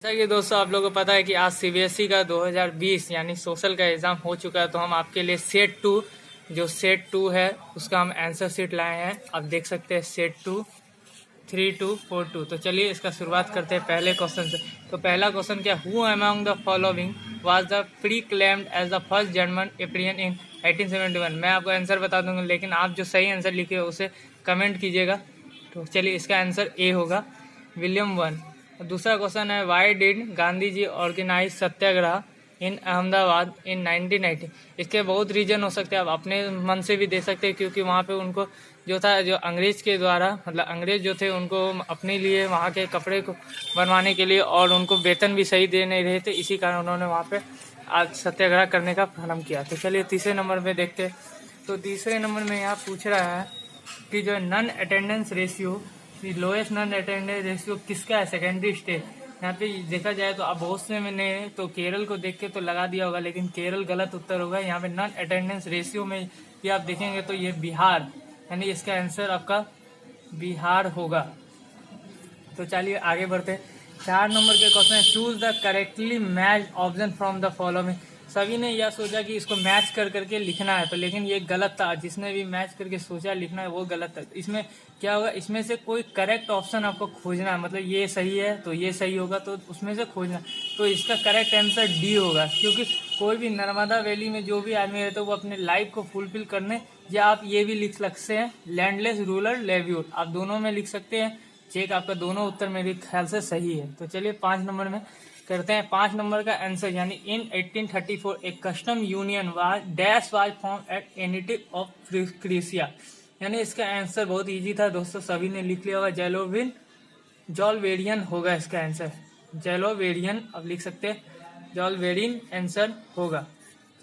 जैसा कि दोस्तों आप लोगों को पता है कि आज सीबीएसई का 2020 यानी सोशल का एग्ज़ाम हो चुका है, तो हम आपके लिए सेट 2 है उसका हम आंसर शीट लाए हैं। आप देख सकते हैं सेट 2 3242। तो चलिए इसका शुरुआत करते हैं पहले क्वेश्चन से। तो पहला क्वेश्चन क्या, who among the following was the proclaimed as the first German एप्रियन इन 1871। मैं आपको आंसर बता दूंगा, लेकिन आप जो सही आंसर लिखे हो उसे कमेंट कीजिएगा। तो चलिए इसका आंसर ए होगा, विलियम वन। दूसरा क्वेश्चन है, why did Gandhi ji organise satyagraha in Ahmedabad in 1990। इसके बहुत रीजन हो सकते हैं, आप अपने मन से भी दे सकते हैं, क्योंकि वहाँ पे उनको जो था, जो अंग्रेज के द्वारा, मतलब अंग्रेज जो थे उनको अपने लिए वहाँ के कपड़े को बनवाने के लिए और उनको वेतन भी सही दे नहीं रहे थे, इसी कारण उन्होंने वहाँ पे आज सत्याग्रह करने का प्रारंभ किया। तो चलिए तीसरे नंबर में देखते हैं। तो तीसरे नंबर में यहाँ पूछ रहा है कि जो non attendance ratio, lowest non attendance ratio किसका है सेकेंडरी स्टेट। यहाँ पे देखा जाए तो आप बहुत से मैंने तो केरल को देख के तो लगा दिया होगा, लेकिन केरल गलत उत्तर होगा। यहाँ पे नॉन अटेंडेंस रेशियो में ये आप देखेंगे तो ये बिहार, यानी इसका आंसर आपका बिहार होगा। तो चलिए आगे बढ़ते हैं। 4 नंबर के क्वेश्चन है, choose the correctly match option from the following. सभी ने यह सोचा कि इसको मैच कर करके लिखना है, तो लेकिन ये गलत था। जिसने भी मैच करके सोचा लिखना है वो गलत था। इसमें क्या होगा, इसमें से कोई करेक्ट ऑप्शन आपको खोजना है, मतलब ये सही है तो ये सही होगा, तो उसमें से खोजना। तो इसका करेक्ट आंसर डी होगा, क्योंकि कोई भी नर्मदा वैली में जो भी आदमी रहते हैं वो अपने लाइफ को फुलफिल करने, या आप ये भी लिख सकते हैं लैंडलेस रूरल लेव्यूट, आप दोनों में लिख सकते हैं। चेक, आपका दोनों उत्तर मेरे ख्याल से सही है। तो चलिए 5 नंबर में करते हैं। 5 नंबर का आंसर, यानी इन 1834 एक custom union was dash was form at initiative of Prussia. यानी इसका आंसर बहुत इजी था दोस्तों, सभी ने लिख लिया होगा, जॉलवेरियन होगा इसका आंसर। जॉलवेरियन आप लिख सकते हैं, जॉलवेरियन आंसर होगा।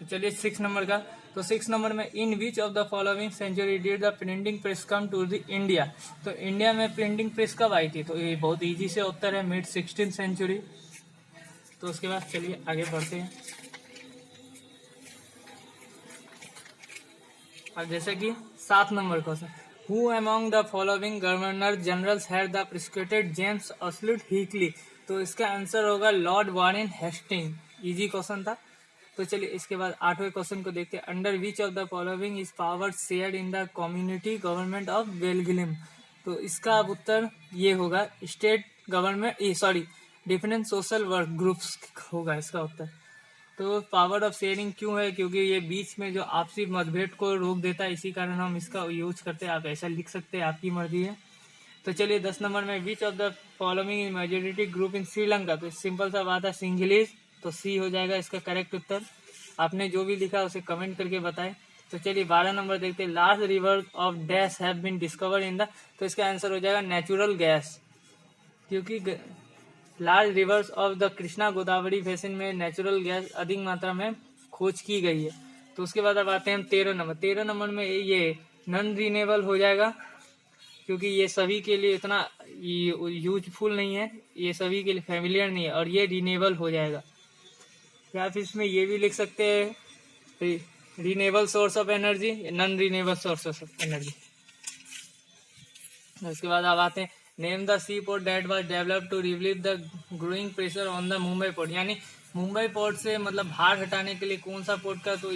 तो चलिए 6 नंबर का। तो 6 नंबर में, in which of the following century did the printing press come to the India. तो इंडिया में प्रिंटिंग प्रेस कब आई थी, तो ये बहुत इजी से उत्तर है, मिड 16th सेंचुरी। तो उसके बाद चलिए आगे बढ़ते हैं। अब जैसे कि 7 number question, who among the following governor generals had the prescripted James ऑस्लुट हीकली। तो इसका आंसर होगा Lord Warren Hasting. Easy question था। तो चलिए इसके बाद 8वें क्वेश्चन को देखते हैं। Under which of the following is power shared in the community government of Belgium. तो इसका अब उत्तर ये होगा, state government, sorry, different social work groups होगा इसका उत्तर। तो पावर ऑफ शेयरिंग क्यों है, क्योंकि ये बीच में जो आपसी मतभेद को रोक देता है, इसी कारण हम इसका यूज करते हैं। आप ऐसा लिख सकते हैं, आपकी मर्जी है। तो चलिए 10 नंबर में, विच of the following majority group in Sri Lanka. तो सिंपल सा बात है, सिंगलिश, तो सी हो जाएगा इसका करेक्ट उत्तर। आपने जो भी लिखा उसे कमेंट करके बताएं। तो चलिए 12 नंबर देखते हैं। Large river of dash have been discovered in the. तो इसका आंसर हो जाएगा नेचुरल गैस, क्योंकि large rivers of the Krishna Godavari basin में नेचुरल गैस अधिक मात्रा में खोज की गई है। तो उसके बाद अब आते हैं हम 13 नंबर। 13 नंबर में ये नॉन रिन्यूएबल हो जाएगा, क्योंकि ये सभी के लिए इतना यूजफुल नहीं है, ये सभी के लिए फैमिलियर नहीं है, और ये रिन्यूएबल हो जाएगा। या फिर इसमें ये भी लिख सकते हैं renewable source of energy, non renewable source of energy. उसके बाद अब आते हैं, name the sea port that was developed to relieve the growing pressure on the Mumbai port. यानी मुंबई पोर्ट से मतलब भार हटाने के लिए कौन सा पोर्ट का, तो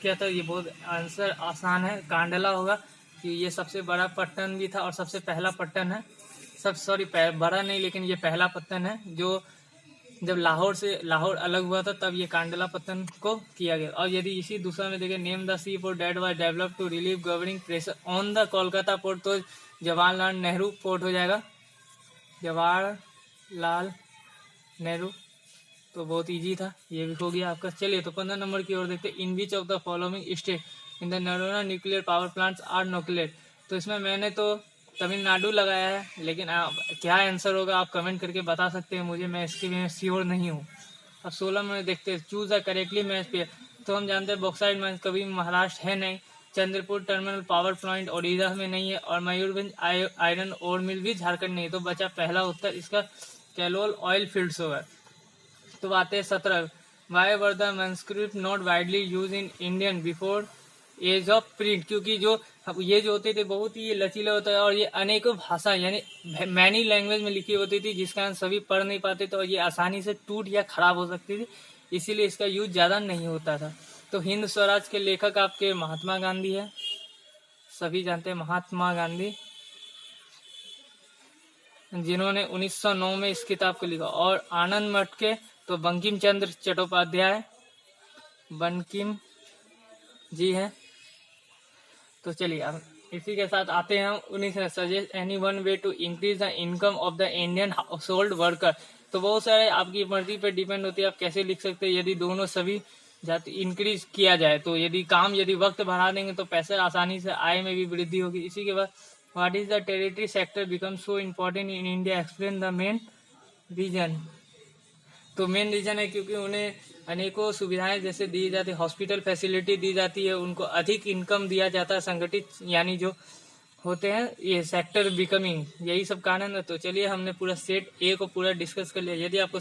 क्या था, ये बहुत आंसर आसान है, कांडला होगा, कि ये सबसे बड़ा पट्टन भी था और सबसे पहला पट्टन है। बड़ा नहीं, लेकिन ये पहला पत्तन है, जो जब लाहौर अलग हुआ था तब ये कांडला पत्तन को किया गया। और यदि इसी दूसरा में देखें, name the sea port that was developed to relieve governing pressure on the Kolkata port, तो जवाहरलाल नेहरू पोर्ट हो जाएगा, जवाहरलाल नेहरू। तो बहुत इजी था, ये भी हो गया आपका। चलिए तो 15 नंबर की ओर देखते हैं। In which of the following state in the Narora nuclear power plants are nuclear. तो इसमें मैंने तो तमिलनाडु लगाया है, लेकिन क्या आंसर होगा आप कमेंट करके बता सकते हैं मुझे, मैं इसके में श्योर नहीं हूँ। अब 16 में देखते हैं, चूज द करेक्टली मैच पे। तो हम जानते हैं बॉक्साइड माइंस कभी महाराष्ट्र है नहीं, Chandrapur terminal power plant Odisha में नहीं है, और मयूरभंज आयरन ओर मिल भी झारखंड नहीं है। तो बचा पहला उत्तर, इसका कैलोल ऑयल फील्ड्स होगा। तो आते हैं 17, why were the manuscript not widely used in Indian before age of print. क्योंकि जो अब ये जो होते थे बहुत ही लचीला होता है और ये अनेकों भाषा यानी मैनी लैंग्वेज में लिखी होती थी, जिस कारण सभी पढ़ नहीं पाते थे और ये आसानी से टूट या खराब हो सकती थी, इसीलिए इसका यूज ज़्यादा नहीं होता था। तो हिंद स्वराज के लेखक आपके महात्मा गांधी है, सभी जानते हैं महात्मा गांधी, जिन्होंने 1909 में इस किताब को लिखा। और आनंद मठ के तो बंकिम चंद्र चट्टोपाध्याय बंकिम जी हैं। तो चलिए अब इसी के साथ आते हैं 19 suggest any one way to increase the income of the Indian household worker. तो बहुत सारे आपकी मर्जी पर डिपेंड होती है आप कैसे लिख सकते हैं। यदि दोनों सभी जाति इंक्रीज किया जाए तो यदि वक्त बढ़ा देंगे तो पैसे आसानी से आय में भी वृद्धि होगी। इसी के बाद what is the territory sector become so important in India, explain the main reason. तो मेन रीजन है क्योंकि उन्हें अनेकों सुविधाएं जैसे दी जाती है, हॉस्पिटल फैसिलिटी दी जाती है, उनको अधिक इनकम दिया जाता है, संगठित यानी जो होते हैं ये सेक्टर बिकमिंग, यही सब कारण है। तो चलिए हमने पूरा सेट ए को पूरा डिस्कस कर लिया। यदि आपको